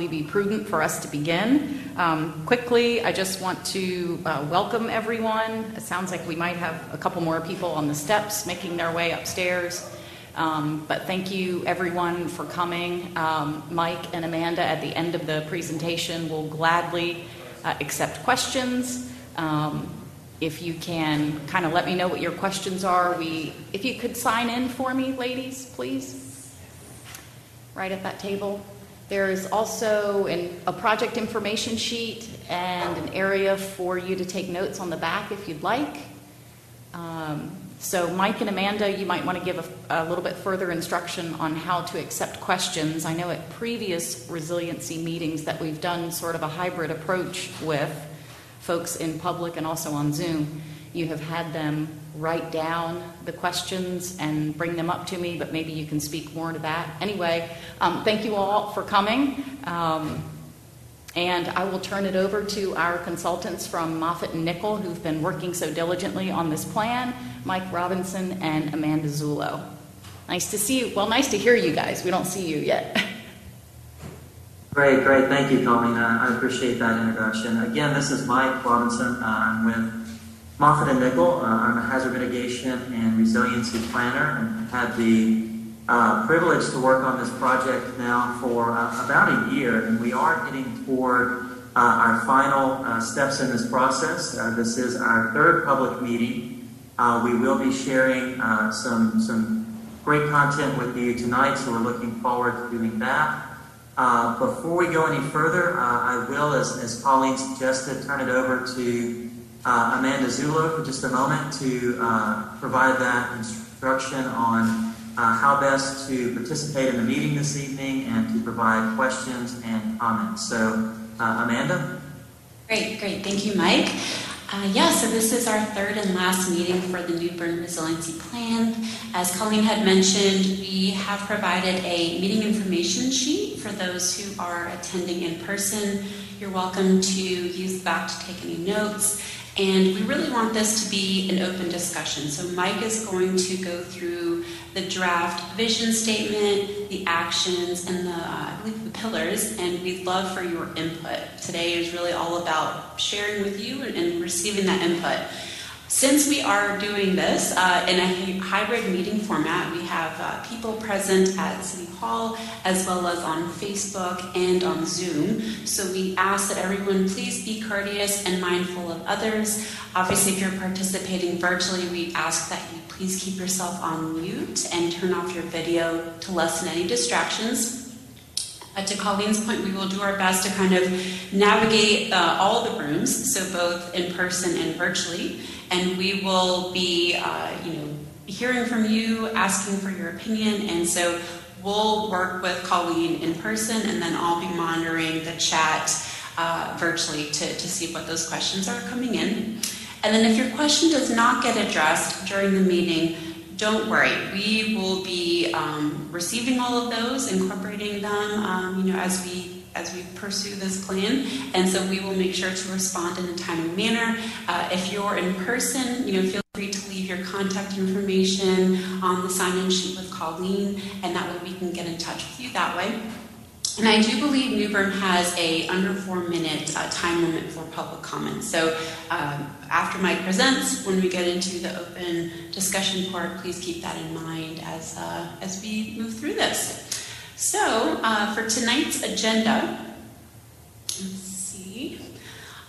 be prudent for us to begin. Quickly, I just want to welcome everyone. It sounds like we might have a couple more people on the steps making their way upstairs. But thank you everyone for coming. Mike and Amanda at the end of the presentation will gladly accept questions. If you can kind of let me know what your questions are. If you could sign in for me, ladies, please, right at that table. There is also a project information sheet and an area for you to take notes on the back if you'd like. So Mike and Amanda, you might want to give a little bit further instruction on how to accept questions. I know at previous resiliency meetings that we've done sort of a hybrid approach with folks in public and also on Zoom. You have had them write down the questions and bring them up to me, but maybe you can speak more to that. Anyway, thank you all for coming. And I will turn it over to our consultants from Moffitt & Nichol, who've been working so diligently on this plan, Mike Robinson and Amanda Zullo. Nice to see you. Well, nice to hear you guys. We don't see you yet. Great. Thank you, Colleen. I appreciate that introduction. Again, this is Mike Robinson. I'm with Moffitt & Nichol. I'm a hazard mitigation and resiliency planner, and had the privilege to work on this project now for about a year, and we are getting toward our final steps in this process. This is our third public meeting. We will be sharing some great content with you tonight, so we're looking forward to doing that. Before we go any further, I will, as Colleen suggested, turn it over to Amanda Zullo for just a moment to provide that instruction on how best to participate in the meeting this evening and to provide questions and comments. So, Amanda? Great. Thank you, Mike. So this is our third and last meeting for the New Bern Resiliency Plan. As Colleen had mentioned, we have provided a meeting information sheet for those who are attending in person. You're welcome to use that to take any notes. And we really want this to be an open discussion. So Mike is going to go through the draft vision statement, the actions, and I believe the pillars, and we'd love for your input. Today is really all about sharing with you and receiving that input. Since we are doing this in a hybrid meeting format, we have people present at City Hall as well as on Facebook and on Zoom. So we ask that everyone please be courteous and mindful of others. Obviously, if you're participating virtually, we ask that you please keep yourself on mute and turn off your video to lessen any distractions. To Colleen's point, we will do our best to kind of navigate all the rooms, so both in person and virtually. And we will be, hearing from you, asking for your opinion. And so we'll work with Colleen in person, and then I'll be monitoring the chat virtually to see what those questions are coming in. And then if your question does not get addressed during the meeting, don't worry. We will be receiving all of those, incorporating them, as we pursue this plan, and so we will make sure to respond in a timely manner. If you're in person, feel free to leave your contact information on the sign-in sheet with Colleen, and that way we can get in touch with you that way. And I do believe New Bern has a under 4-minute time limit for public comment. So after Mike presents, when we get into the open discussion part, please keep that in mind as we move through this. So for tonight's agenda, let's see,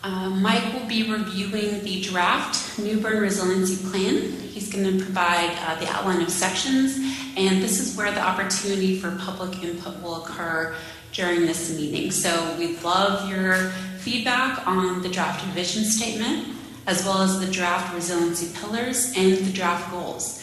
Mike will be reviewing the draft New Bern Resiliency Plan. He's going to provide the outline of sections, and this is where the opportunity for public input will occur during this meeting. So we'd love your feedback on the draft vision statement, as well as the draft resiliency pillars and the draft goals.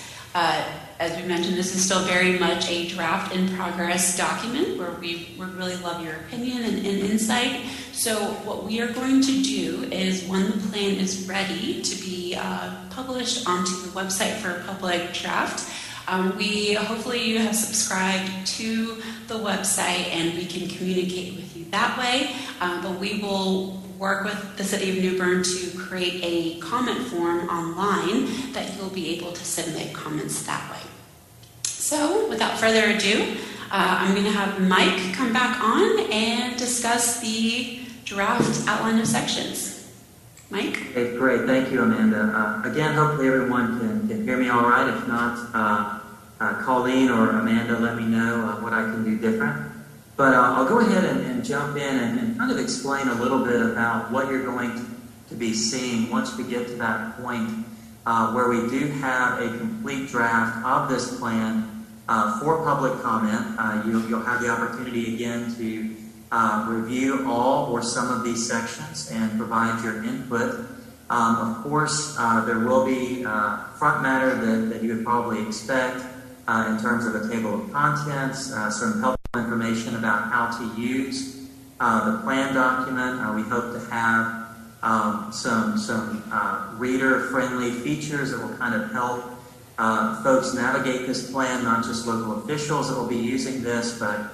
As we mentioned, this is still very much a draft in progress document where we would really love your opinion and insight. So what we are going to do is, when the plan is ready to be published onto the website for a public draft, hopefully you have subscribed to the website and we can communicate with you that way. But we will work with the City of New Bern to create a comment form online that you'll be able to submit comments that way. So without further ado, I'm going to have Mike come back on and discuss the draft outline of sections. Mike? Okay, great. Thank you, Amanda. Again, hopefully everyone can hear me all right. If not, Colleen or Amanda, let me know what I can do different. But I'll go ahead and jump in and kind of explain a little bit about what you're going to be seeing once we get to that point where we do have a complete draft of this plan for public comment. You'll have the opportunity again to review all or some of these sections and provide your input. Of course, there will be front matter that you would probably expect in terms of a table of contents, some helpful information about how to use the plan document. We hope to have some reader-friendly features that will kind of help folks navigate this plan, not just local officials that will be using this, but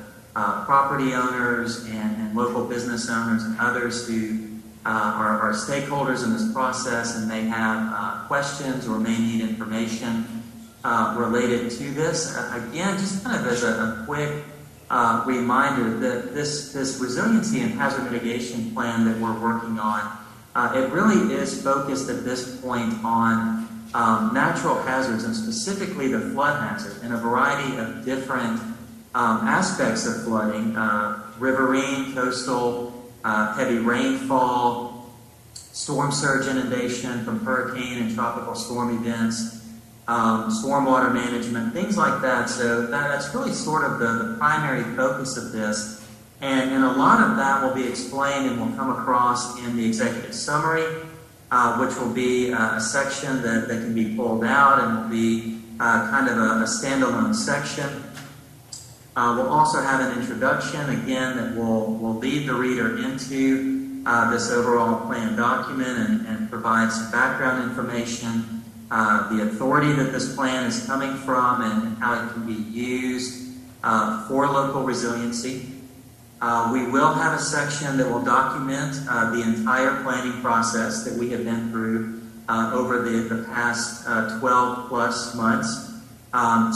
property owners and local business owners and others who are stakeholders in this process and may have questions or may need information related to this. Again, just kind of as a quick reminder that this resiliency and hazard mitigation plan that we're working on, it really is focused at this point on natural hazards and specifically the flood hazard and a variety of different aspects of flooding, riverine, coastal, heavy rainfall, storm surge inundation from hurricane and tropical storm events, stormwater management, things like that. So that's really sort of the primary focus of this. And a lot of that will be explained and will come across in the executive summary, which will be a section that can be pulled out and will be kind of a standalone section. We'll also have an introduction, again, that will lead the reader into this overall plan document and provide some background information, the authority that this plan is coming from and how it can be used for local resiliency. We will have a section that will document the entire planning process that we have been through over the past 12 plus months.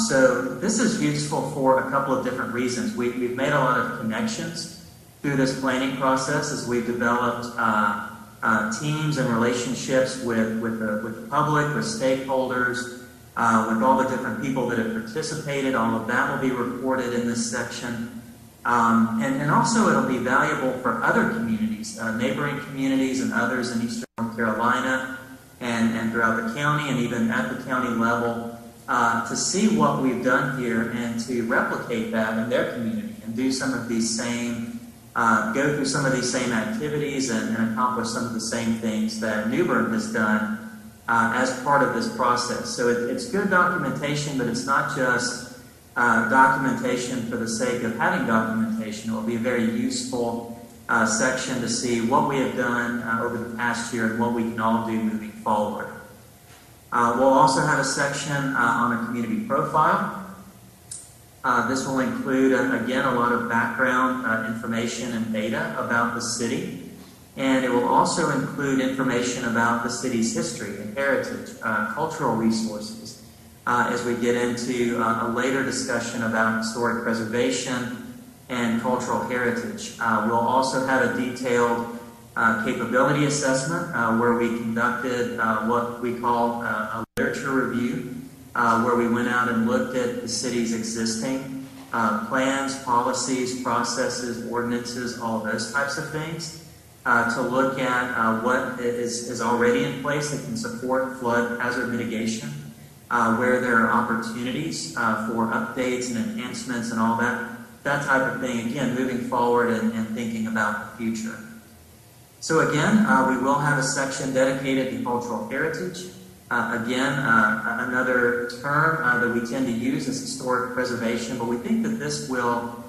So this is useful for a couple of different reasons. We've made a lot of connections through this planning process as we've developed teams and relationships with the public, with stakeholders, with all the different people that have participated. All of that will be recorded in this section. And also it'll be valuable for other communities, neighboring communities and others in Eastern North Carolina and throughout the county and even at the county level to see what we've done here and to replicate that in their community and do some of these same, go through some of these same activities and accomplish some of the same things that New Bern has done as part of this process. So it's good documentation, but it's not just documentation for the sake of having documentation. It will be a very useful section to see what we have done over the past year and what we can all do moving forward. We'll also have a section on a community profile. This will include, again, a lot of background information and data about the city. And it will also include information about the city's history and heritage, cultural resources, as we get into a later discussion about historic preservation and cultural heritage. We'll also have a detailed capability assessment where we conducted what we call a literature review, where we went out and looked at the city's existing plans, policies, processes, ordinances, all those types of things, to look at what is already in place that can support flood hazard mitigation, where there are opportunities for updates and enhancements and all that type of thing, again, moving forward and thinking about the future. So again, we will have a section dedicated to cultural heritage. Again, another term that we tend to use is historic preservation, but we think that this will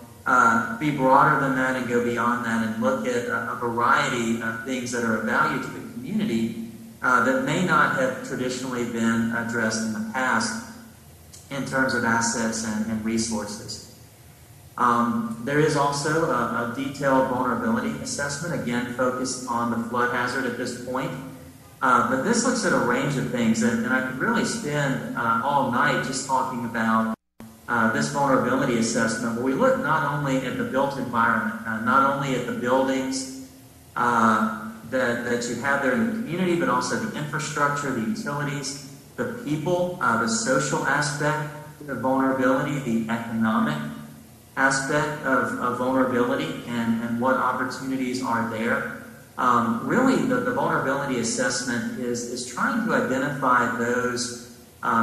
be broader than that and go beyond that and look at a variety of things that are of value to the community that may not have traditionally been addressed in the past in terms of assets and resources. There is also a detailed vulnerability assessment, again focused on the flood hazard at this point. But this looks at a range of things, and I could really spend all night just talking about this vulnerability assessment, where we look not only at the built environment, not only at the buildings that you have there in the community, but also the infrastructure, the utilities, the people, the social aspect of vulnerability, the economic aspect of vulnerability, and what opportunities are there. Really, the vulnerability assessment is trying to identify those,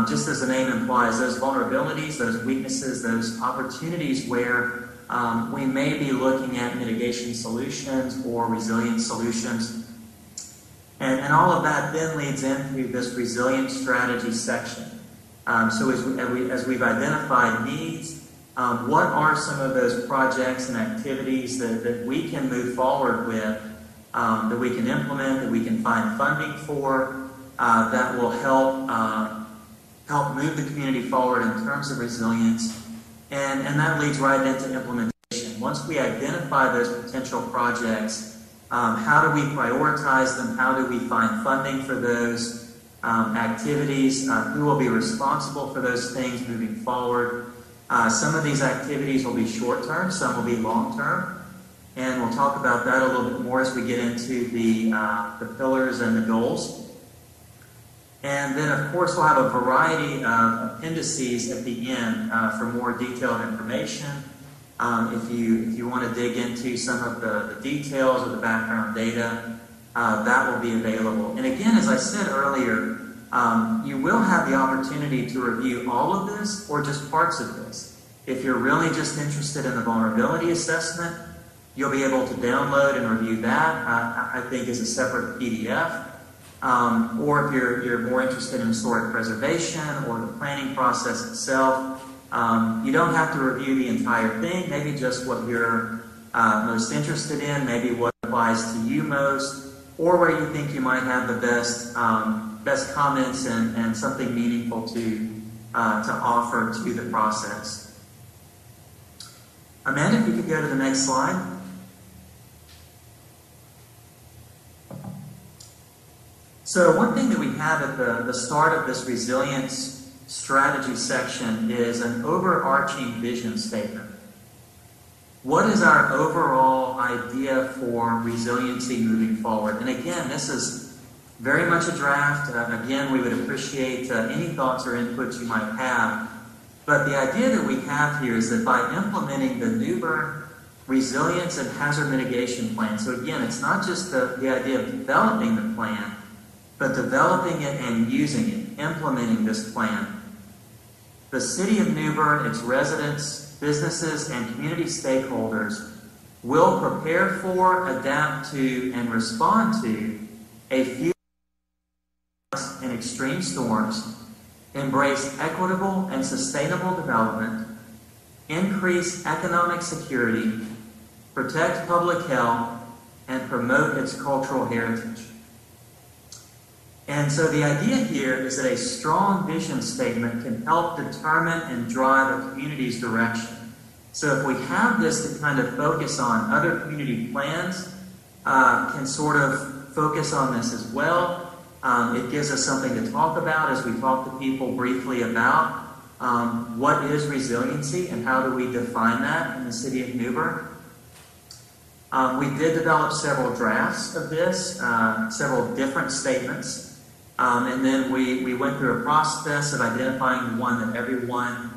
just as the name implies, those vulnerabilities, those weaknesses, those opportunities where we may be looking at mitigation solutions or resilience solutions. And all of that then leads into this resilience strategy section. So as we've identified needs, what are some of those projects and activities that we can move forward with, that we can implement, that we can find funding for, that will help move the community forward in terms of resilience. And that leads right into implementation. Once we identify those potential projects, how do we prioritize them? How do we find funding for those activities? Who will be responsible for those things moving forward? Some of these activities will be short-term, some will be long-term, and we'll talk about that a little bit more as we get into the pillars and the goals. And then, of course, we'll have a variety of appendices at the end for more detailed information. If you want to dig into some of the details or the background data, that will be available. And again, as I said earlier, you will have the opportunity to review all of this or just parts of this. If you're really just interested in the vulnerability assessment, you'll be able to download and review that, I think, as a separate PDF. Or if you're more interested in historic preservation or the planning process itself, you don't have to review the entire thing, maybe just what you're most interested in, maybe what applies to you most, or where you think you might have the best comments and something meaningful to offer to the process. Amanda, if you could go to the next slide. So one thing that we have at the start of this resilience strategy section is an overarching vision statement. What is our overall idea for resiliency moving forward? And again, this is very much a draft. Again, we would appreciate any thoughts or inputs you might have. But the idea that we have here is that by implementing the New Bern Resilience and Hazard Mitigation Plan, so again, it's not just the idea of developing the plan, but developing it and using it, implementing this plan. The City of New Bern, its residents, businesses, and community stakeholders will prepare for, adapt to, and respond to a few and extreme storms, embrace equitable and sustainable development, increase economic security, protect public health, and promote its cultural heritage. And so the idea here is that a strong vision statement can help determine and drive a community's direction. So if we have this to kind of focus on, other community plans can sort of focus on this as well. It gives us something to talk about as we talk to people briefly about what is resiliency and how do we define that in the City of New Bern. We did develop several drafts of this, several different statements. And then we went through a process of identifying the one that everyone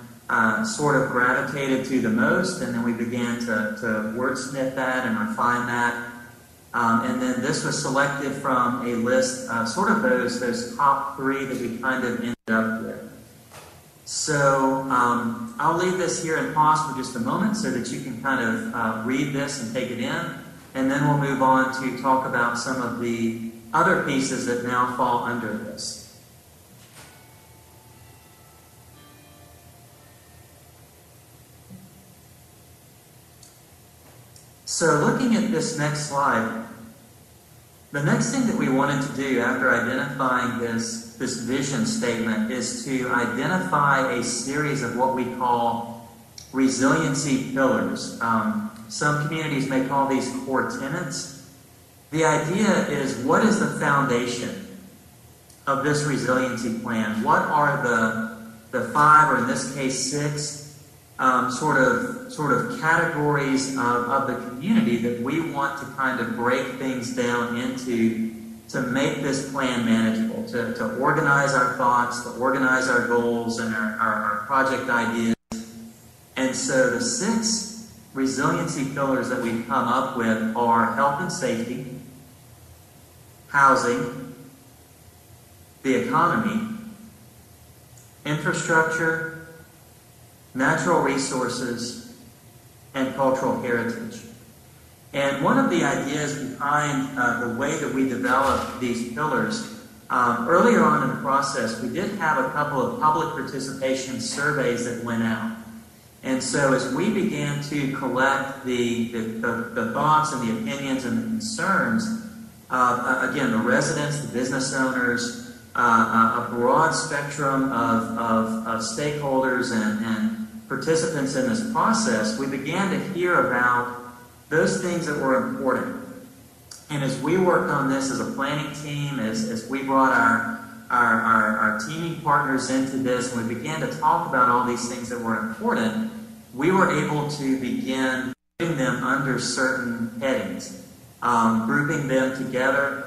sort of gravitated to the most, and then we began to wordsmith that and refine that. And then this was selected from a list of sort of those top three that we kind of ended up with. So I'll leave this here and pause for just a moment so that you can kind of read this and take it in, and then we'll move on to talk about some of the other pieces that now fall under this. So looking at this next slide, the next thing that we wanted to do after identifying this vision statement is to identify a series of what we call resiliency pillars. Some communities may call these core tenets. The idea is, what is the foundation of this resiliency plan? What are the 5, or in this case 6, sort of categories of the community that we want to kind of break things down into to make this plan manageable, to organize our thoughts, to organize our goals and our project ideas. And so the 6 resiliency pillars that we've come up with are health and safety, housing, the economy, infrastructure, natural resources, and cultural heritage. And one of the ideas behind the way that we developed these pillars, earlier on in the process, we did have a couple of public participation surveys that went out. And so as we began to collect the thoughts and the opinions and the concerns of, again, the residents, the business owners, a broad spectrum of stakeholders and participants in this process, we began to hear about those things that were important. And as we worked on this as a planning team, as we brought our teaming partners into this, and we began to talk about all these things that were important, we were able to begin putting them under certain headings, grouping them together,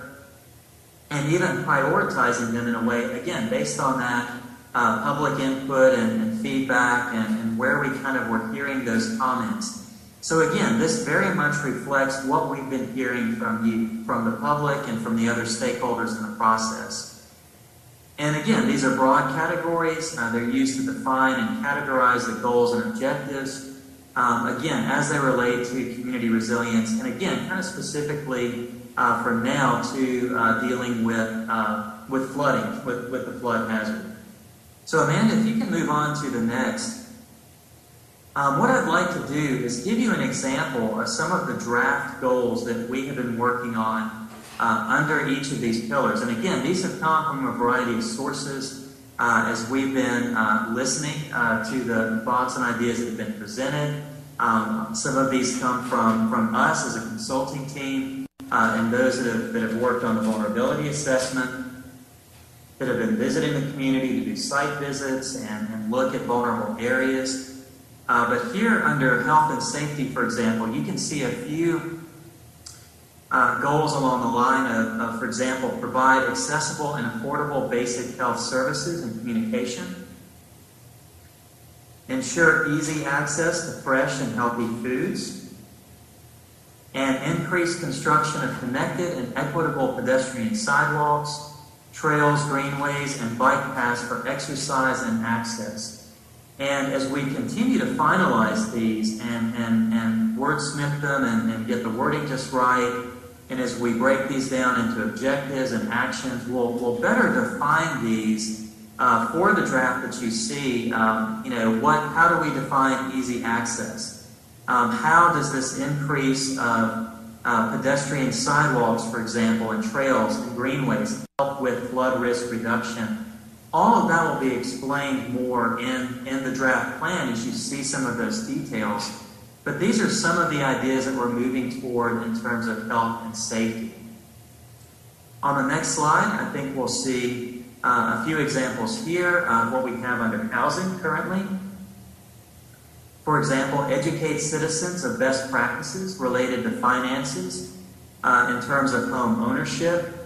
and even prioritizing them in a way, again, based on that public input and feedback and where we kind of were hearing those comments. So again, this very much reflects what we've been hearing from you, from the public and from the other stakeholders in the process. And again, these are broad categories. They're used to define and categorize the goals and objectives, again, as they relate to community resilience, and again, kind of specifically for now to dealing with flooding, with the flood hazard. So Amanda, if you can move on to the next. What I'd like to do is give you an example of some of the draft goals that we have been working on under each of these pillars. And again, these have come from a variety of sources as we've been listening to the thoughts and ideas that have been presented. Some of these come from us as a consulting team and those that have worked on the vulnerability assessment, that have been visiting the community to do site visits and look at vulnerable areas. But here under health and safety, for example, you can see a few goals along the line of, for example, provide accessible and affordable basic health services and communication, ensure easy access to fresh and healthy foods, and increase construction of connected and equitable pedestrian sidewalks, trails, greenways, and bike paths for exercise and access. And as we continue to finalize these and wordsmith them and get the wording just right, and as we break these down into objectives and actions, we'll better define these for the draft that you see. How do we define easy access? How does this increase pedestrian sidewalks, for example, and trails and greenways help with flood risk reduction? All of that will be explained more in the draft plan as you see some of those details. But these are some of the ideas that we're moving toward in terms of health and safety. On the next slide, I think we'll see a few examples here of what we have under housing currently. For example, educate citizens of best practices related to finances in terms of home ownership.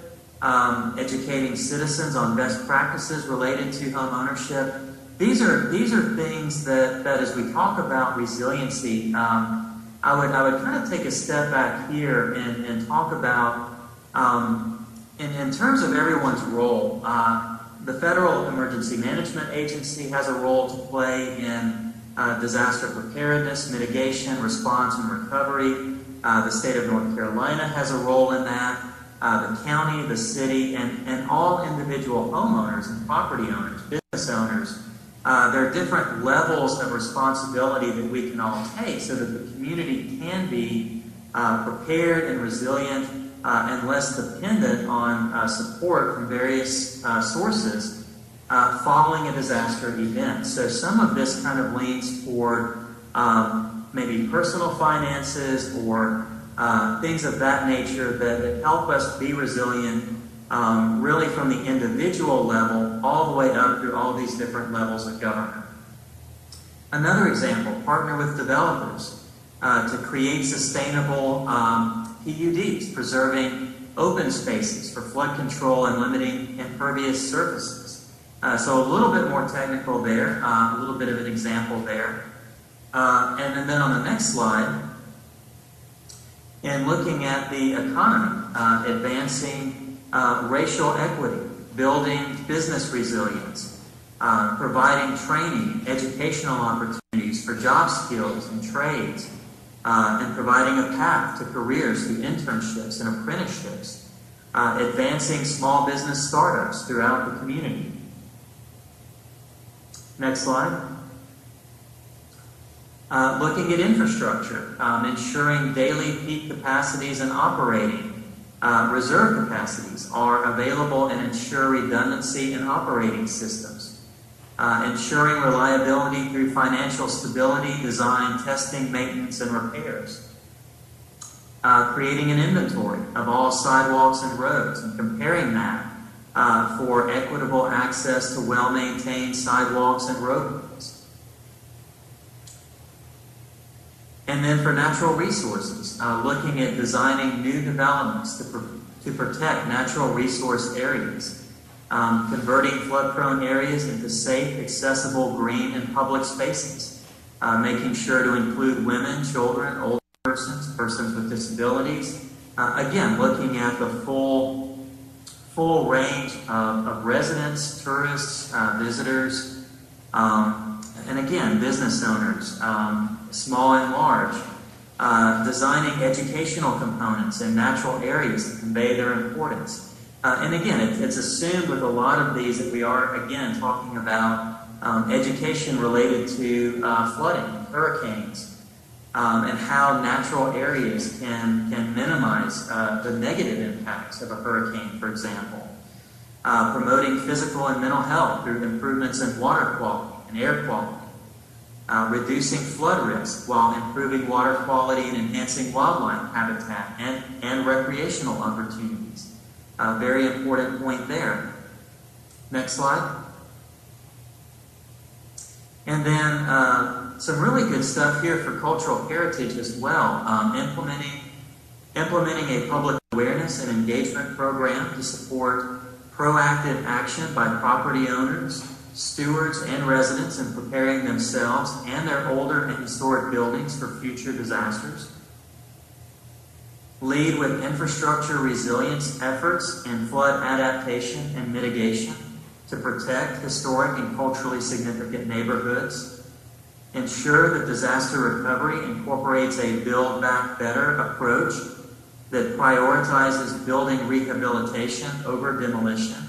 Educating citizens on best practices related to home ownership. These are things that as we talk about resiliency, I would kind of take a step back here and talk about in terms of everyone's role. The Federal Emergency Management Agency has a role to play in disaster preparedness, mitigation, response, and recovery. The state of North Carolina has a role in that. The county, the city, and all individual homeowners and property owners, business owners. There are different levels of responsibility that we can all take so that the community can be prepared and resilient and less dependent on support from various sources following a disaster event. So some of this kind of leans toward maybe personal finances or things of that nature that help us be resilient, really from the individual level all the way up through all these different levels of government. Another example, partner with developers to create sustainable PUDs, preserving open spaces for flood control and limiting impervious surfaces. So a little bit more technical there, a little bit of an example there. And then on the next slide, in looking at the economy, advancing racial equity, building business resilience, providing training, educational opportunities for job skills and trades, and providing a path to careers through internships and apprenticeships, advancing small business startups throughout the community. Next slide. Looking at infrastructure, ensuring daily peak capacities and operating reserve capacities are available and ensure redundancy in operating systems. Ensuring reliability through financial stability, design, testing, maintenance, and repairs. Creating an inventory of all sidewalks and roads and comparing that for equitable access to well-maintained sidewalks and roadways. And then for natural resources, looking at designing new developments to protect natural resource areas, converting flood-prone areas into safe, accessible, green, and public spaces, making sure to include women, children, older persons, persons with disabilities. Again, looking at the full range of residents, tourists, visitors, and again, business owners, small and large, designing educational components in natural areas to convey their importance. And again, it's assumed with a lot of these that we are, again, talking about education related to flooding, hurricanes, and how natural areas can minimize the negative impacts of a hurricane, for example. Promoting physical and mental health through improvements in water quality and air quality. Reducing flood risk while improving water quality and enhancing wildlife habitat and recreational opportunities. Very important point there. Next slide. And then some really good stuff here for cultural heritage as well. Implementing a public awareness and engagement program to support proactive action by property owners, stewards, and residents in preparing themselves and their older and historic buildings for future disasters. Lead with infrastructure resilience efforts in flood adaptation and mitigation to protect historic and culturally significant neighborhoods. Ensure that disaster recovery incorporates a Build Back Better approach that prioritizes building rehabilitation over demolition.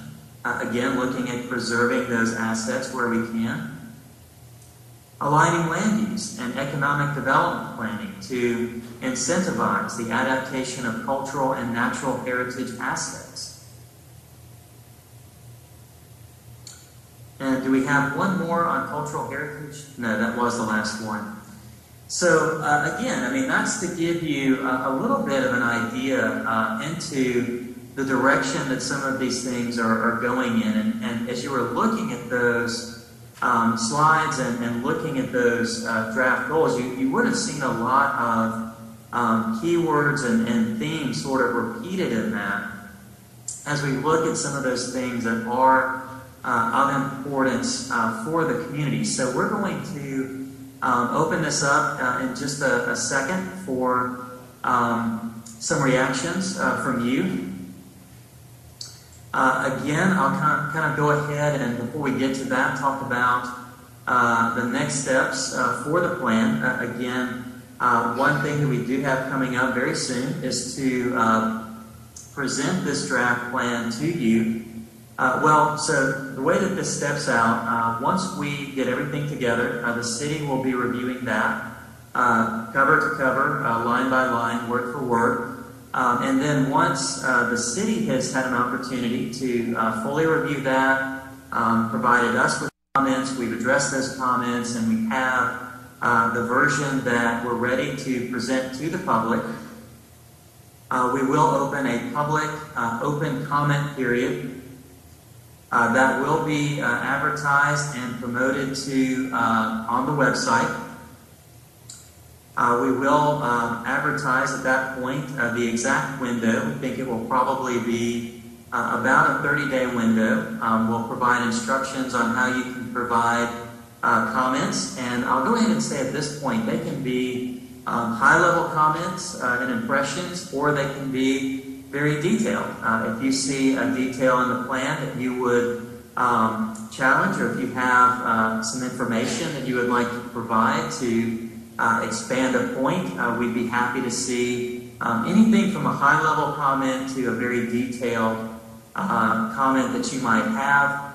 Again, looking at preserving those assets where we can. Aligning land use and economic development planning to incentivize the adaptation of cultural and natural heritage assets. And do we have one more on cultural heritage? No, that was the last one. So again, I mean, that's to give you a little bit of an idea into the direction that some of these things are going in. And as you were looking at those slides and looking at those draft goals, you would have seen a lot of keywords and themes sort of repeated in that as we look at some of those things that are of importance for the community. So we're going to open this up in just a second for some reactions from you. Again, I'll kind of go ahead and before we get to that, talk about the next steps for the plan. Again, one thing that we do have coming up very soon is to present this draft plan to you. So the way that this steps out, once we get everything together, the city will be reviewing that cover to cover, line by line, word for word. And then once the city has had an opportunity to fully review that, provided us with comments, we've addressed those comments, and we have the version that we're ready to present to the public, we will open a public open comment period That will be advertised and promoted to on the website. We will advertise at that point the exact window. We think it will probably be about a 30-day window. We'll provide instructions on how you can provide comments, and I'll go ahead and say at this point they can be high-level comments and impressions, or they can be very detailed. If you see a detail in the plan that you would challenge, or if you have some information that you would like to provide to expand a point, we'd be happy to see anything from a high-level comment to a very detailed comment that you might have.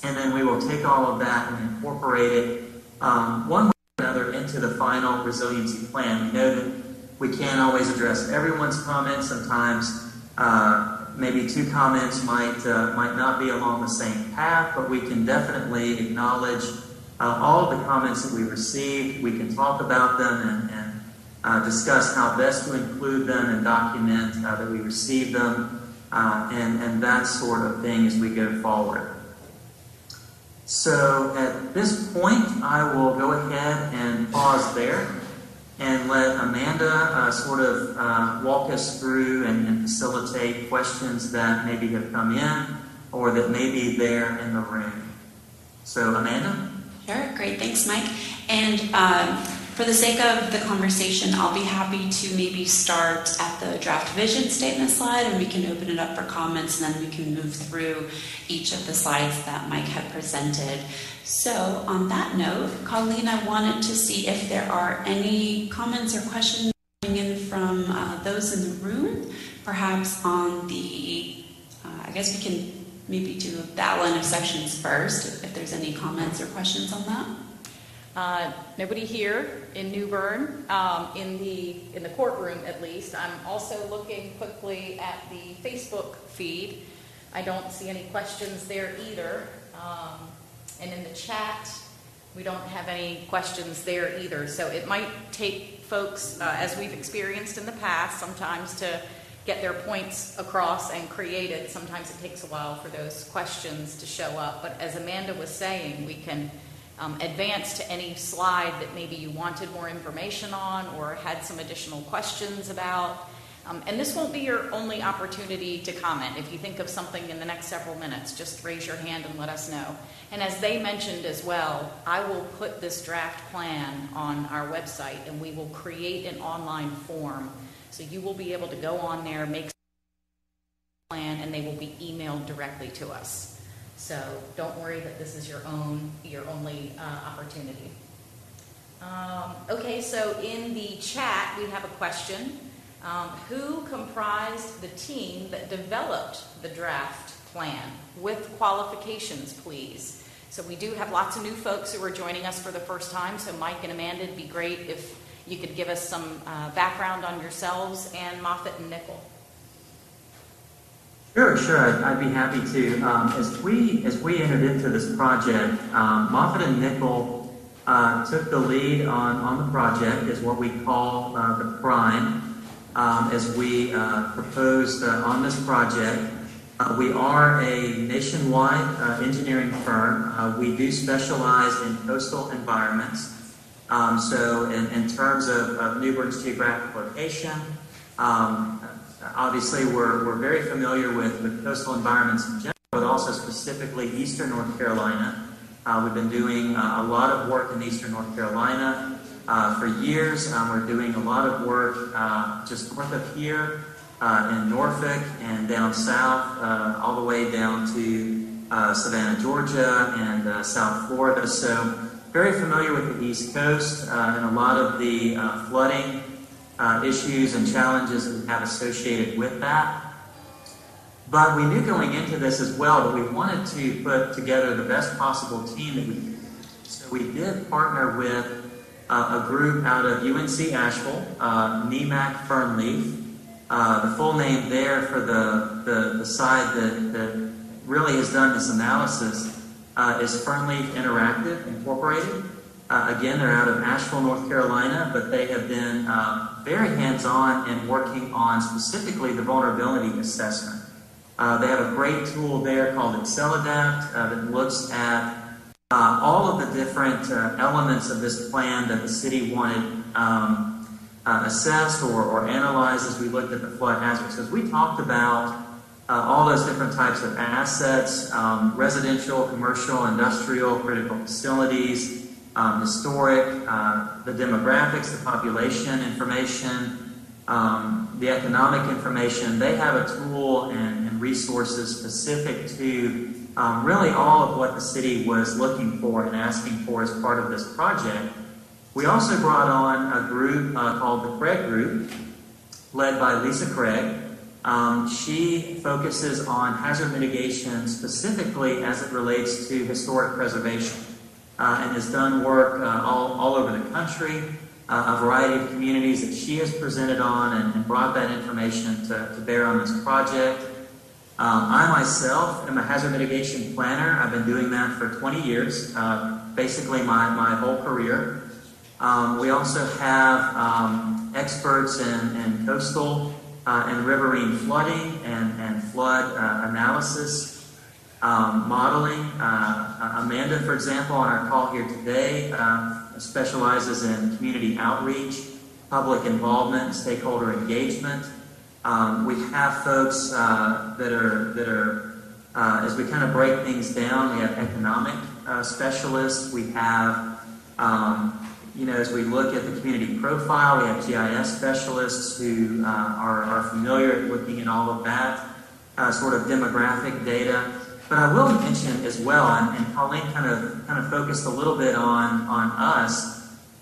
And then we will take all of that and incorporate it one way or another into the final resiliency plan. We know that we can't always address everyone's comments. Sometimes maybe two comments might not be along the same path, but we can definitely acknowledge all of the comments that we received. We can talk about them and discuss how best to include them and document that we received them and that sort of thing as we go forward. So at this point, I will go ahead and pause there and let Amanda sort of walk us through and facilitate questions that maybe have come in or that may be there in the room. So Amanda? Sure, great, thanks Mike. And for the sake of the conversation, I'll be happy to maybe start at the draft vision statement slide, and we can open it up for comments, and then we can move through each of the slides that Mike had presented. So on that note, Colleen, I wanted to see if there are any comments or questions coming in from those in the room, perhaps on the, I guess we can maybe do the outline of sections first, if there's any comments or questions on that. Nobody here in New Bern, in the courtroom at least. I'm also looking quickly at the Facebook feed. I don't see any questions there either. And in the chat, we don't have any questions there either. So it might take folks, as we've experienced in the past, sometimes to get their points across and created. Sometimes it takes a while for those questions to show up. But as Amanda was saying, we can advance to any slide that maybe you wanted more information on or had some additional questions about. And this won't be your only opportunity to comment. If you think of something in the next several minutes, just raise your hand and let us know. And as they mentioned as well, I will put this draft plan on our website, and we will create an online form. So you will be able to go on there, make a plan, and they will be emailed directly to us. So don't worry that this is your only opportunity. Okay, so in the chat we have a question. Who comprised the team that developed the draft plan with qualifications, please? So we do have lots of new folks who are joining us for the first time. So Mike and Amanda, it'd be great if you could give us some background on yourselves and Moffitt and Nickel. Sure. I'd be happy to. As we entered into this project, Moffitt and Nickel took the lead on the project as what we call the prime. As we proposed on this project, we are a nationwide engineering firm. We do specialize in coastal environments. So in terms of New Bern's geographic location, obviously we're very familiar with coastal environments in general, but also specifically Eastern North Carolina. We've been doing a lot of work in Eastern North Carolina for years. We're doing a lot of work just north of here in Norfolk and down south, all the way down to Savannah, Georgia, and South Florida. So very familiar with the East Coast and a lot of the flooding issues and challenges that we have associated with that. But we knew going into this as well that we wanted to put together the best possible team that we could. So we did partner with a group out of UNC Asheville, NEMAC Fernleaf. The full name there for the side that really has done this analysis is Fernleaf Interactive Incorporated. Again, they're out of Asheville, North Carolina, but they have been very hands-on in working on specifically the vulnerability assessment They have a great tool there called Adapt that looks at all of the different elements of this plan that the city wanted assessed or analyzed as we looked at the flood hazards. Because we talked about all those different types of assets, residential, commercial, industrial, critical facilities, historic, the demographics, the population information, the economic information. They have a tool and resources specific to really all of what the city was looking for and asking for as part of this project. We also brought on a group called the Craig Group, led by Lisa Craig. She focuses on hazard mitigation specifically as it relates to historic preservation and has done work all over the country, a variety of communities that she has presented on and brought that information to bear on this project. I myself am a hazard mitigation planner. I've been doing that for 20 years, basically my whole career. We also have experts in coastal and riverine flooding and flood analysis, modeling. Amanda, for example, on our call here today, specializes in community outreach, public involvement, and stakeholder engagement. We have folks that are as we kind of break things down, we have economic specialists. We have, as we look at the community profile, we have GIS specialists who are familiar at looking at all of that sort of demographic data. But I will mention as well, and Colleen kind of focused a little bit on us.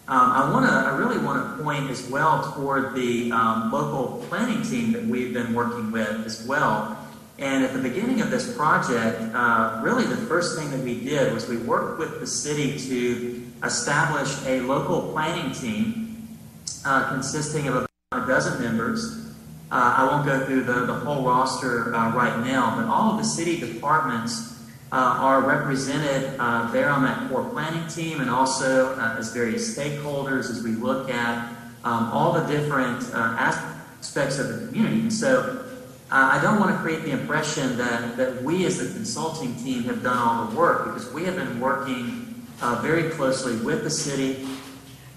I really want to point as well toward the local planning team that we've been working with as well. And at the beginning of this project, really the first thing that we did was we worked with the city to establish a local planning team consisting of about a dozen members. I won't go through the whole roster right now, but all of the city departments are represented there on that core planning team, and also as various stakeholders as we look at all the different aspects of the community. And so I don't want to create the impression that we as the consulting team have done all the work, because we have been working very closely with the city,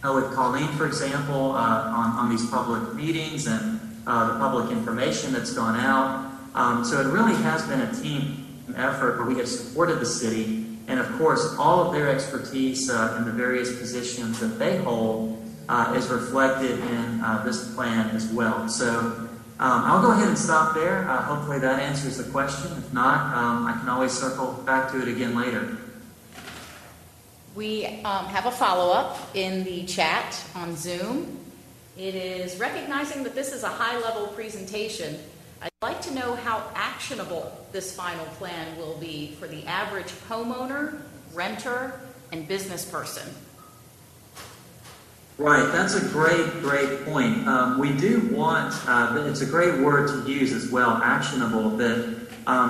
with Colleen, for example, on these public meetings and the public information that's gone out. So it really has been a team effort where we have supported the city, and of course all of their expertise in the various positions that they hold is reflected in this plan as well. So I'll go ahead and stop there. Hopefully that answers the question. If not, I can always circle back to it again later. We have a follow-up in the chat on Zoom. It is recognizing that this is a high-level presentation. I'd like to know how actionable this final plan will be for the average homeowner, renter, and business person. Right, that's a great point. We do want, it's a great word to use as well, actionable, that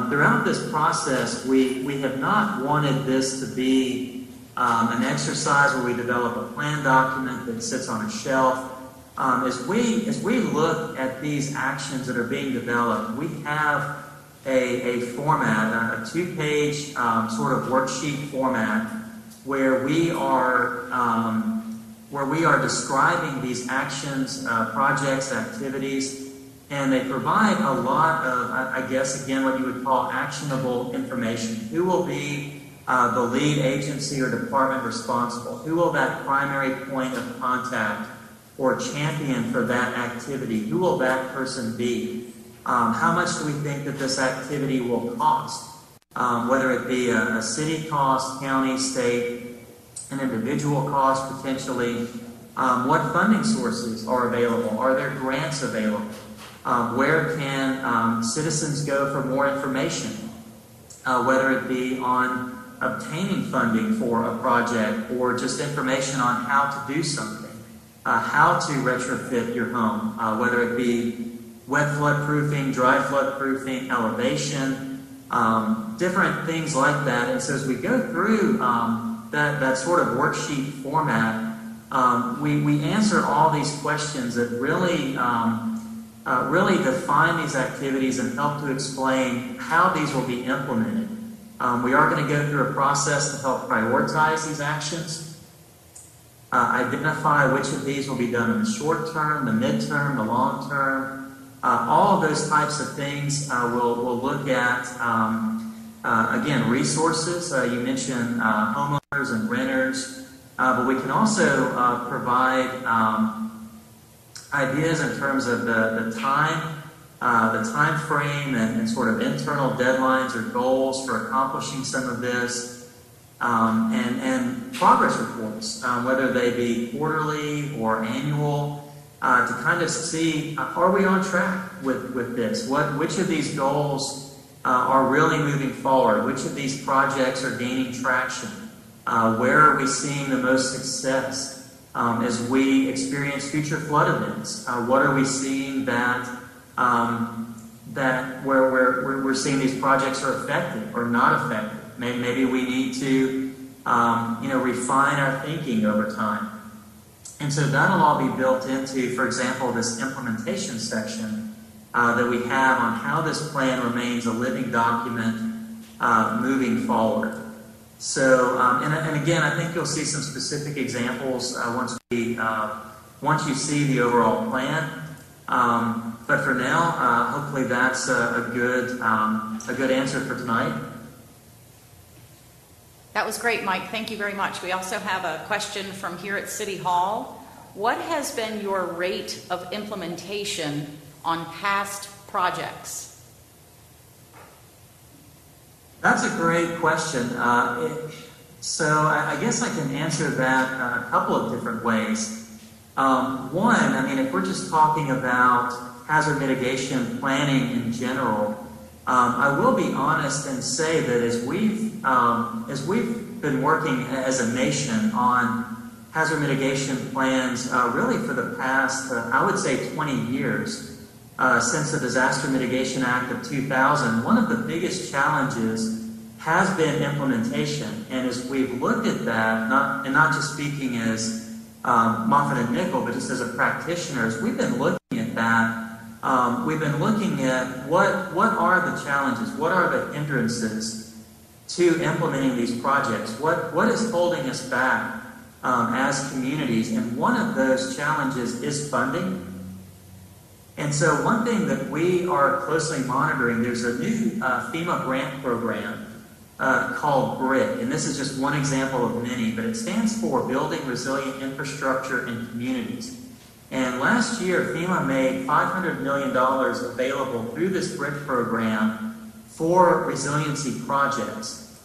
throughout this process, we have not wanted this to be an exercise where we develop a plan document that sits on a shelf. As we look at these actions that are being developed, we have a format, a two-page sort of worksheet format where we are describing these actions, projects, activities, and they provide a lot of, I guess, again, what you would call actionable information. Who will be the lead agency or department responsible? Who will that primary point of contact or champion for that activity? Who will that person be? How much do we think that this activity will cost? Whether it be a city cost, county, state, an individual cost potentially. What funding sources are available? Are there grants available? Where can citizens go for more information? Whether it be on obtaining funding for a project or just information on how to do something. How to retrofit your home, whether it be wet flood proofing, dry flood proofing, elevation, different things like that. And so as we go through that sort of worksheet format, we answer all these questions that really really define these activities and help to explain how these will be implemented. We are going to go through a process to help prioritize these actions, identify which of these will be done in the short term, the midterm, the long term. All of those types of things we'll look at. Again, resources. You mentioned homeowners and renters, but we can also provide ideas in terms of the time frame and sort of internal deadlines or goals for accomplishing some of this, and progress reports, whether they be quarterly or annual, to kind of see, are we on track with this? Which of these goals are really moving forward? Which of these projects are gaining traction? Where are we seeing the most success as we experience future flood events? What are we seeing that where we're seeing these projects are effective or not effective? Maybe we need to refine our thinking over time. And so that'll all be built into, for example, this implementation section that we have on how this plan remains a living document moving forward. So, and again, I think you'll see some specific examples once you see the overall plan. But for now, hopefully that's a good answer for tonight. That was great, Mike. Thank you very much. We also have a question from here at City Hall. What has been your rate of implementation on past projects? That's a great question. So I guess I can answer that a couple of different ways. One, I mean, if we're just talking about hazard mitigation planning in general, I will be honest and say that as we've been working as a nation on hazard mitigation plans really for the past, I would say 20 years, since the Disaster Mitigation Act of 2000, one of the biggest challenges has been implementation. And as we've looked at that, not just speaking as Moffitt and Nickel, but just as a practitioners, we've been looking at that. We've been looking at what are the challenges, what are the hindrances to implementing these projects, what is holding us back as communities, and one of those challenges is funding. And so one thing that we are closely monitoring, there's a new FEMA grant program called BRIC, and this is just one example of many, but it stands for Building Resilient Infrastructure in Communities. And last year, FEMA made $500 million available through this BRIC program for resiliency projects.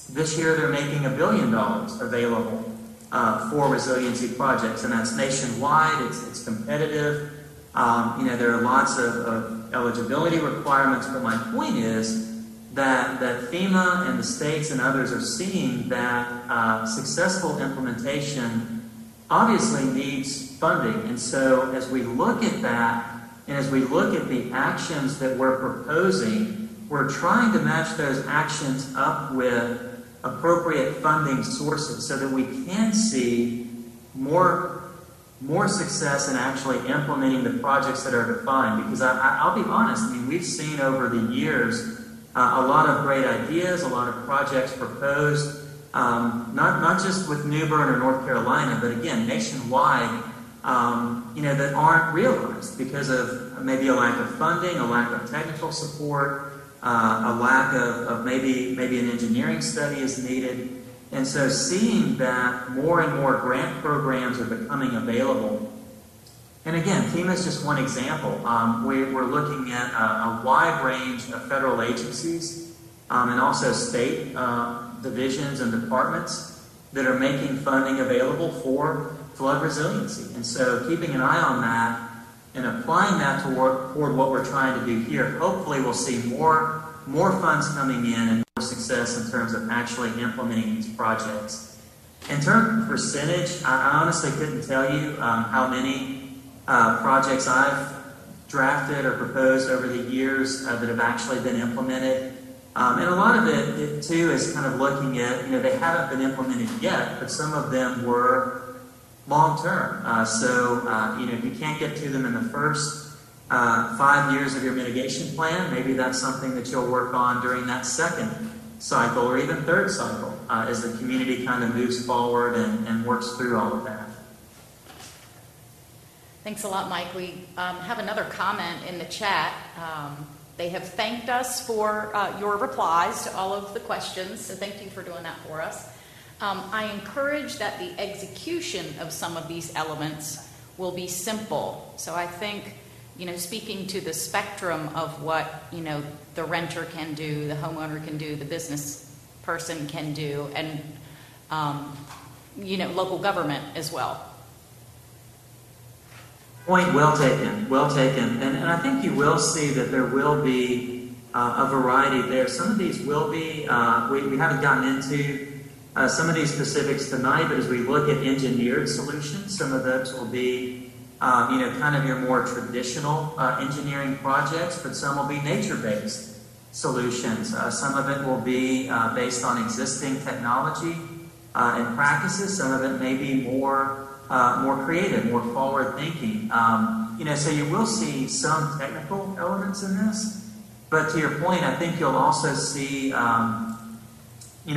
This year, they're making $1 billion available for resiliency projects, and that's nationwide. It's competitive. There are lots of eligibility requirements, but my point is that FEMA and the states and others are seeing that successful implementation obviously needs funding. And so as we look at that, and as we look at the actions that we're proposing, we're trying to match those actions up with appropriate funding sources so that we can see more success in actually implementing the projects that are defined. Because I'll be honest, I mean, we've seen over the years a lot of great ideas, a lot of projects proposed, not just with New Bern or North Carolina, but again, nationwide, that aren't realized because of maybe a lack of funding, a lack of technical support, a lack of maybe an engineering study is needed. And so seeing that more and more grant programs are becoming available. And again, FEMA is just one example. We're looking at a wide range of federal agencies and also state divisions and departments that are making funding available for flood resiliency. And so keeping an eye on that and applying that toward what we're trying to do here, hopefully we'll see more funds coming in and more success in terms of actually implementing these projects. In terms of percentage, I honestly couldn't tell you how many projects I've drafted or proposed over the years that have actually been implemented. And a lot of it too is kind of looking at, they haven't been implemented yet, but some of them were long-term. So if you can't get to them in the first 5 years of your mitigation plan. Maybe that's something that you'll work on during that second cycle or even third cycle as the community kind of moves forward and works through all of that. Thanks a lot, Mike. We have another comment in the chat. They have thanked us for your replies to all of the questions, so thank you for doing that for us. I encourage that the execution of some of these elements will be simple. So I think, speaking to the spectrum of what, the renter can do, the homeowner can do, the business person can do, and, local government as well. Point well taken, well taken. And I think you will see that there will be a variety there. Some of these will be, we haven't gotten into some of these specifics tonight, but as we look at engineered solutions, some of those will be, kind of your more traditional engineering projects, but some will be nature-based solutions. Some of it will be based on existing technology and practices. Some of it may be more creative, more forward-thinking. So you will see some technical elements in this, but to your point, I think you'll also see,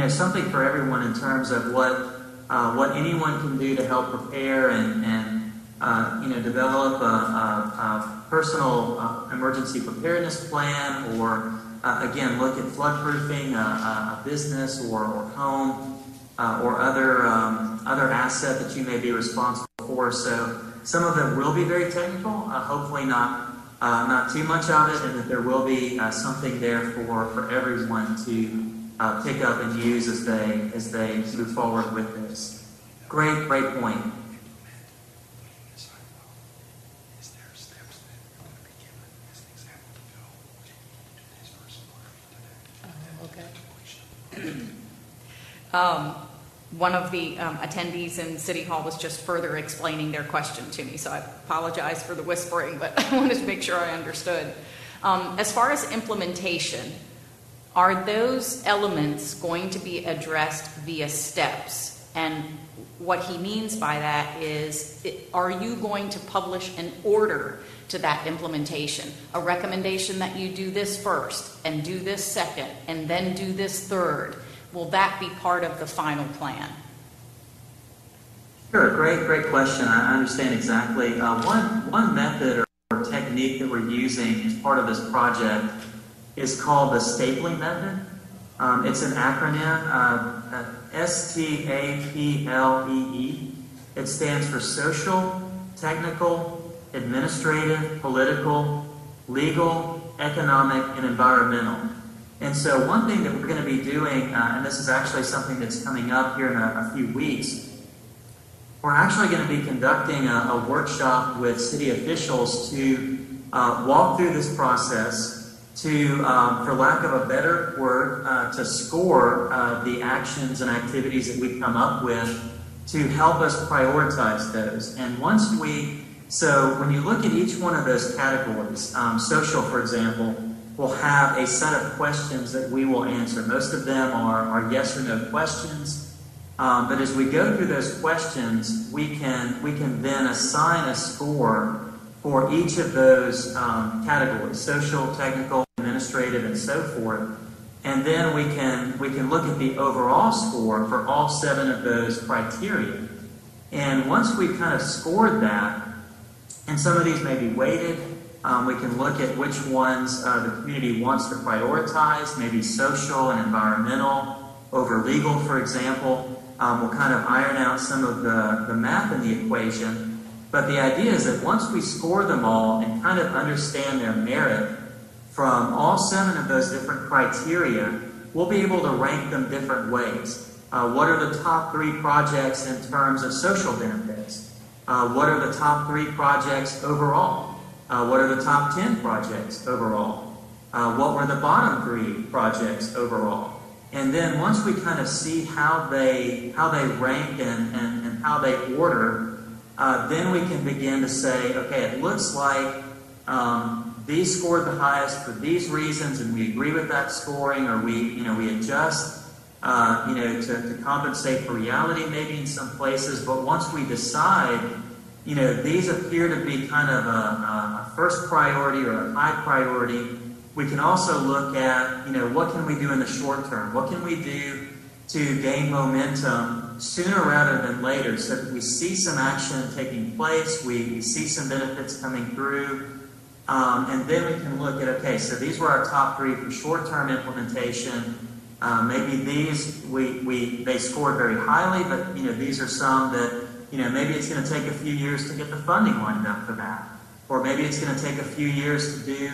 something for everyone in terms of what anyone can do to help prepare and develop a personal emergency preparedness plan, or again, look at flood-proofing a business or home. Or other asset that you may be responsible for. So some of them will be very technical. Hopefully not too much of it, and that there will be something there for everyone to pick up and use as they move forward with this. Great point. One of the attendees in City Hall was just further explaining their question to me, so I apologize for the whispering, but I wanted to make sure I understood. As far as implementation, are those elements going to be addressed via steps? And what he means by that is, are you going to publish an order to that implementation? A recommendation that you do this first, and do this second, and then do this third? Will that be part of the final plan? Sure, great question. I understand exactly. One method or technique that we're using as part of this project is called the stapling method. It's an acronym, STAPLEE. It stands for social, technical, administrative, political, legal, economic, and environmental. And so one thing that we're going to be doing, and this is actually something that's coming up here in a few weeks, we're actually going to be conducting a workshop with city officials to walk through this process to, for lack of a better word, to score the actions and activities that we come up with to help us prioritize those. And so when you look at each one of those categories, social, for example, we'll have a set of questions that we will answer. Most of them are yes or no questions. But as we go through those questions, we can then assign a score for each of those categories: social, technical, administrative, and so forth. And then we can look at the overall score for all 7 of those criteria. And once we've kind of scored that, and some of these may be weighted, we can look at which ones the community wants to prioritize, maybe social and environmental over legal, for example. We'll kind of iron out some of the math in the equation. But the idea is that once we score them all and kind of understand their merit from all 7 of those different criteria, we'll be able to rank them different ways. What are the top 3 projects in terms of social benefits? What are the top 3 projects overall? What are the top 10 projects overall? What were the bottom 3 projects overall? And then once we kind of see how they rank and how they order, then we can begin to say, okay, it looks like these scored the highest for these reasons, and we agree with that scoring, or we adjust, to compensate for reality maybe in some places. But once we decide these appear to be kind of a first priority or a high priority. We can also look at, what can we do in the short term? What can we do to gain momentum sooner rather than later so that we see some action taking place, we see some benefits coming through, and then we can look at, okay, so these were our top 3 for short-term implementation. Maybe these, they scored very highly, but, these are some that, maybe it's going to take a few years to get the funding lined up for that. Or maybe it's going to take a few years to do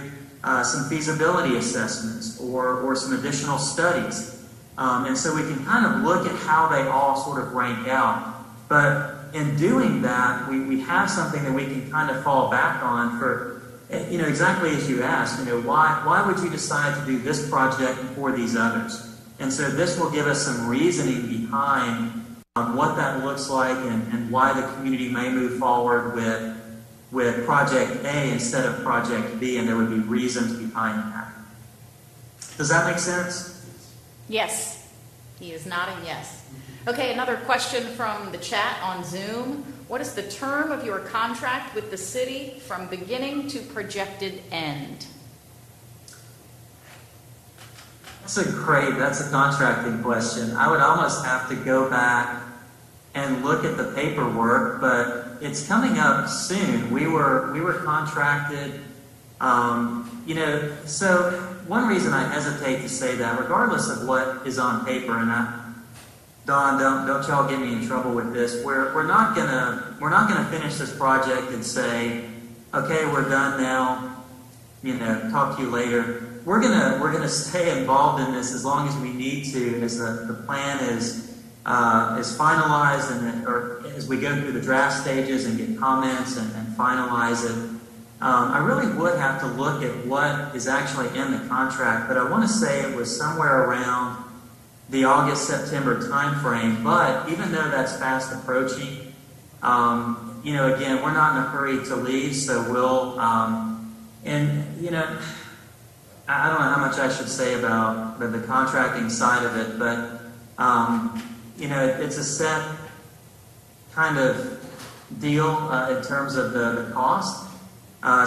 some feasibility assessments or some additional studies. And so we can kind of look at how they all sort of rank out. But in doing that, we have something that we can kind of fall back on for, exactly as you asked, why would you decide to do this project before these others? And so this will give us some reasoning behind what that looks like and why the community may move forward with Project A instead of Project B, and there would be reasons behind that. Does that make sense? Yes. He is nodding yes. Okay, another question from the chat on Zoom. What is the term of your contract with the city from beginning to projected end? That's a contracting question. I would almost have to go back and look at the paperwork, but it's coming up soon. We were contracted, so one reason I hesitate to say that, regardless of what is on paper, and Don, don't y'all get me in trouble with this. We're not gonna finish this project and say, okay, we're done now. Talk to you later. We're gonna stay involved in this as long as we need to, as the plan is finalized, or as we go through the draft stages and get comments and finalize it. I really would have to look at what is actually in the contract, but I want to say it was somewhere around the August-September timeframe. But even though that's fast approaching, again, we're not in a hurry to leave, so we'll, I don't know how much I should say about the contracting side of it, but, it's a set kind of deal in terms of the cost.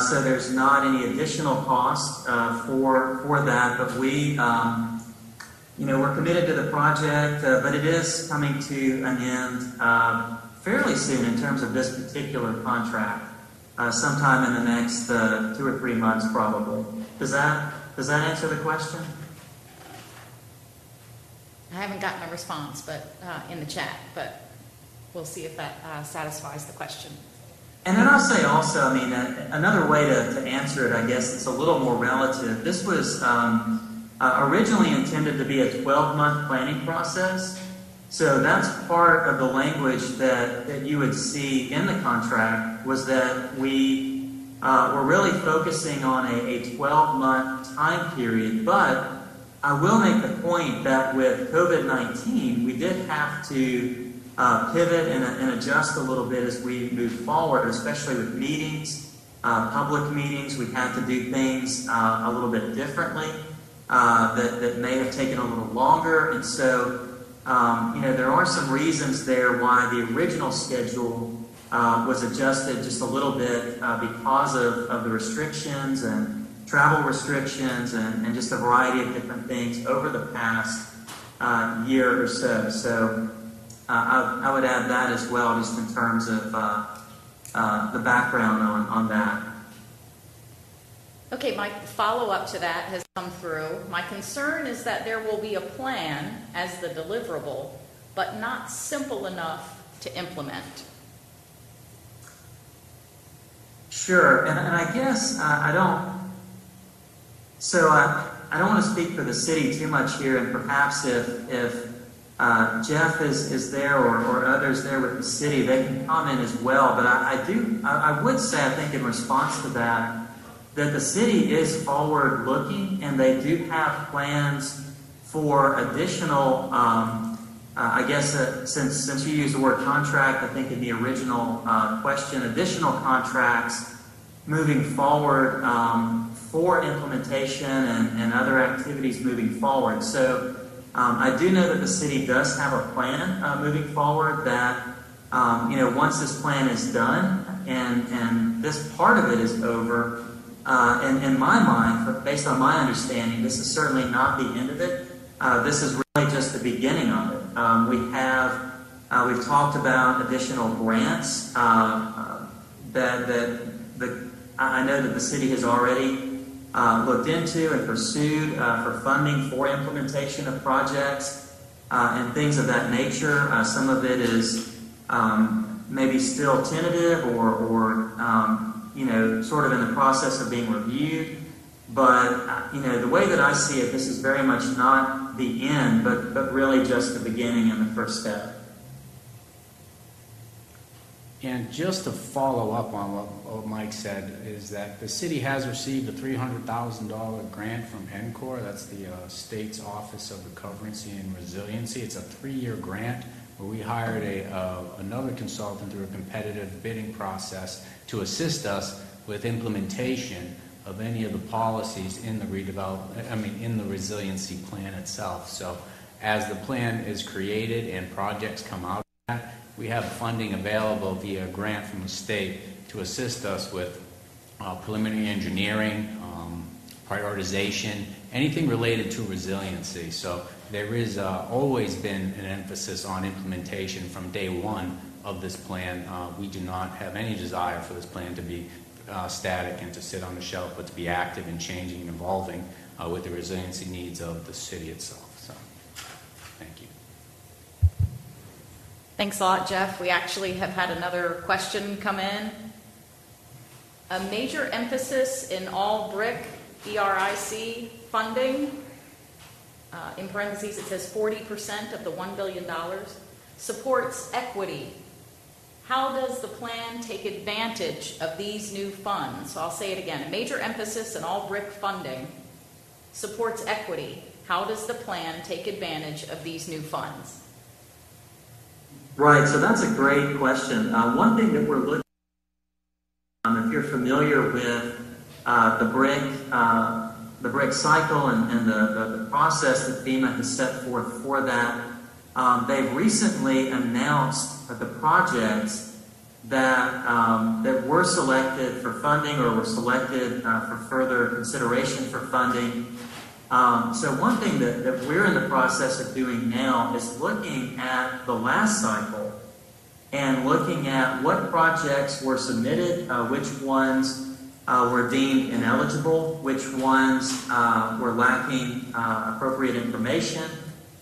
So there's not any additional cost for that, but we're committed to the project, but it is coming to an end fairly soon in terms of this particular contract, sometime in the next 2 or 3 months probably. Does that answer the question? I haven't gotten a response, but in the chat, but we'll see if that satisfies the question. And then I'll say also, another way to answer it, I guess, it's a little more relative. This was originally intended to be a 12-month planning process. So that's part of the language that you would see in the contract, was that we were really focusing on a 12-month time period. But I will make the point that with COVID-19, we did have to pivot and adjust a little bit as we move forward, especially with meetings, public meetings. We had to do things a little bit differently that may have taken a little longer. And so, there are some reasons there why the original schedule was adjusted just a little bit because of the restrictions and travel restrictions and just a variety of different things over the past year or so. So I would add that as well, just in terms of the background on that. Okay, my follow-up to that has come through. My concern is that there will be a plan as the deliverable, but not simple enough to implement. Sure, and I guess I don't want to speak for the city too much here, and perhaps if Jeff is there or others there with the city, they can comment as well. But I would say, I think in response to that the city is forward-looking, and they do have plans for additional, I guess since you used the word contract, I think in the original question, additional contracts moving forward for implementation and other activities moving forward. So I do know that the city does have a plan moving forward that, once this plan is done, and this part of it is over. And in my mind, based on my understanding, this is certainly not the end of it. This is really just the beginning of it. We've talked about additional grants I know that the city has already looked into and pursued for funding for implementation of projects and things of that nature. Some of it is maybe still tentative or sort of in the process of being reviewed. But, the way that I see it, this is very much not the end, but really just the beginning and the first step. And just to follow up on what Mike said, is that the city has received a $300,000 grant from NCORE. That's the state's Office of Recovery and Resiliency. It's a 3-year grant where we hired another consultant through a competitive bidding process to assist us with implementation of any of the policies in the in the resiliency plan itself. So as the plan is created and projects come out of that, we have funding available via a grant from the state to assist us with preliminary engineering, prioritization, anything related to resiliency. So there is always been an emphasis on implementation from day one of this plan. We do not have any desire for this plan to be static and to sit on the shelf, but to be active and changing and evolving with the resiliency needs of the city itself. So, thank you. Thanks a lot, Jeff. We actually have had another question come in. A major emphasis in all brick ERIC funding, in parentheses it says 40% of the $1 billion, supports equity. How does the plan take advantage of these new funds? So I'll say it again. A major emphasis in all brick funding supports equity. How does the plan take advantage of these new funds? Right, so that's a great question. One thing that we're looking at, if you're familiar with the brick cycle and the process that FEMA has set forth for that, they've recently announced the projects that were selected for funding or were selected for further consideration for funding. So one thing that we're in the process of doing now is looking at the last cycle and looking at what projects were submitted, which ones were deemed ineligible, which ones were lacking appropriate information,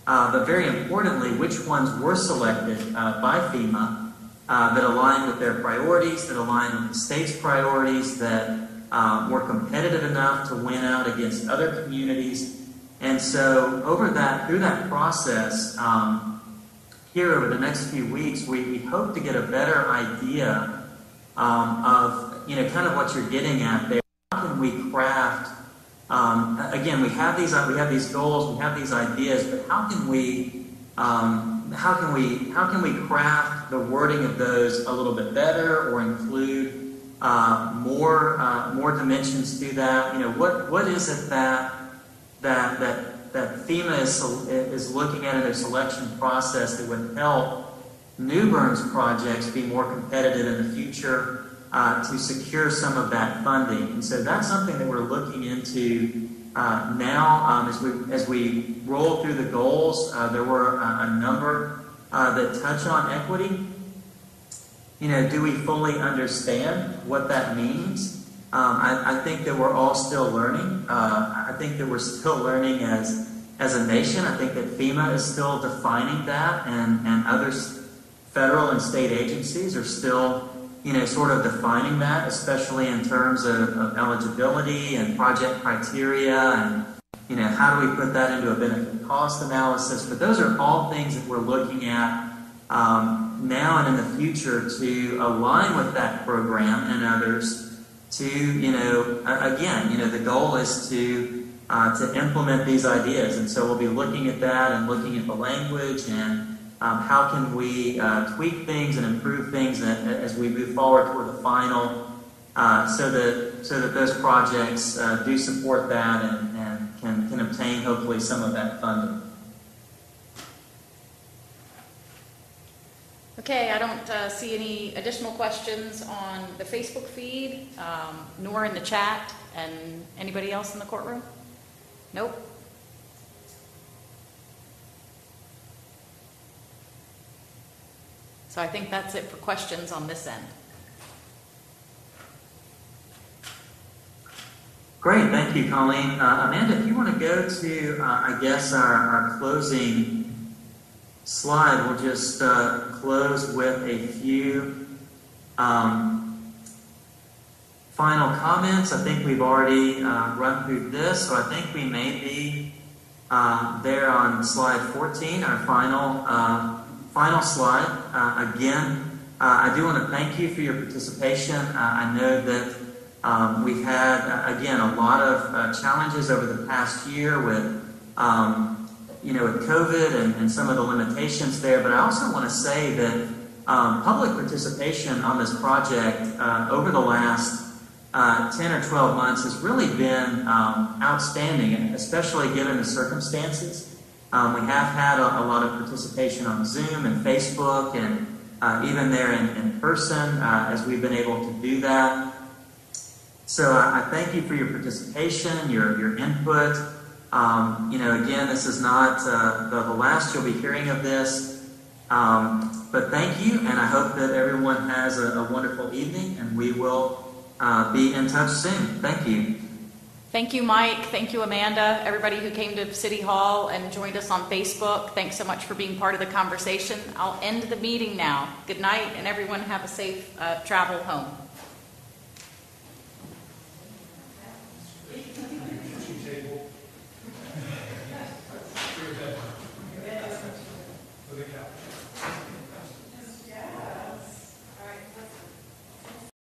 but very importantly, which ones were selected by FEMA that aligned with their priorities, that aligned with the state's priorities, that were competitive enough to win out against other communities. And so through that process, here over the next few weeks, we hope to get a better idea of kind of what you're getting at there. How can we craft? Again, we have these goals, we have these ideas, but how can we craft the wording of those a little bit better, or include more dimensions to that? What is it that FEMA is looking at in their selection process that would help New Bern's projects be more competitive in the future to secure some of that funding? And so that's something that we're looking into now. As we roll through the goals, there were a number that touch on equity. Do we fully understand what that means? I think that we're all still learning. I think that we're still learning as a nation. I think that FEMA is still defining that, and other federal and state agencies are still sort of defining that, especially in terms of eligibility and project criteria, and how do we put that into a benefit cost analysis. But those are all things that we're looking at now and in the future to align with that program and others to, again, the goal is to implement these ideas. And so we'll be looking at that and looking at the language and how can we tweak things and improve things as we move forward toward the final, so that those projects do support that and can obtain hopefully some of that funding. Okay, I don't see any additional questions on the Facebook feed, nor in the chat. And anybody else in the courtroom? Nope. So I think that's it for questions on this end. Great, thank you, Colleen. Amanda, if you want to go to, I guess, our closing slide, we'll just close with a few final comments. I think we've already run through this, so I think we may be there on slide 14, our final slide. Again, I do want to thank you for your participation. I know that we've had, again, a lot of challenges over the past year with, with COVID and some of the limitations there. But I also want to say that public participation on this project over the last 10 or 12 months has really been outstanding, especially given the circumstances. We have had a lot of participation on Zoom and Facebook and even there in person as we've been able to do that. So I thank you for your participation, your input. Again, this is not the last you'll be hearing of this. But thank you, and I hope that everyone has a wonderful evening, and we will be in touch soon. Thank you. Thank you, Mike. Thank you, Amanda. Everybody who came to City Hall and joined us on Facebook, thanks so much for being part of the conversation. I'll end the meeting now. Good night, and everyone have a safe travel home.